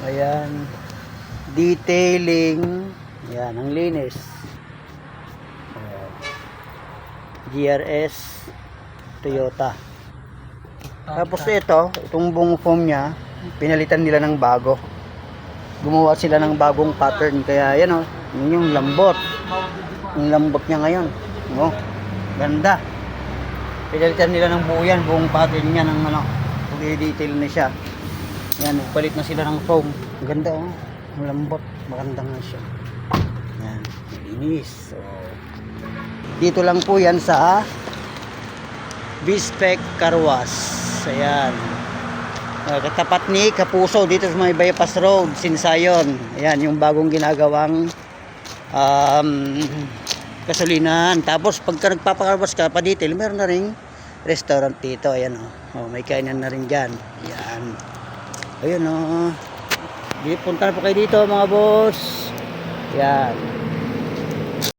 Ayan. Detailing. Ayan, ang linis. GRS Toyota. Tapos itong buong foam niya, pinalitan nila ng bago. Gumawa sila ng bagong pattern. Kaya yan o, yun yung lambot. Yung lambot niya ngayon. Oh, ganda. Pinalitan nila ng buo yan, buong pattern niya ng ano, detail na siya. Yan, palit na sila ng foam. Ganda oh, ang lambot. Maganda nga siya. Yan, malinis. So, dito lang po yan sa Bispec Car Wash. Ayan. Katapat ni Kapuso dito sa may Bypass Road, Sinsayon. Ayan, yung bagong ginagawang gasolinahan. Tapos pagka nagpapakarwas ka pa dito, meron na ring restaurant dito. Ayan oh, may kainan na rin dyan. Ayan. Ayun oh. Punta na po kayo dito mga boss. Ayan.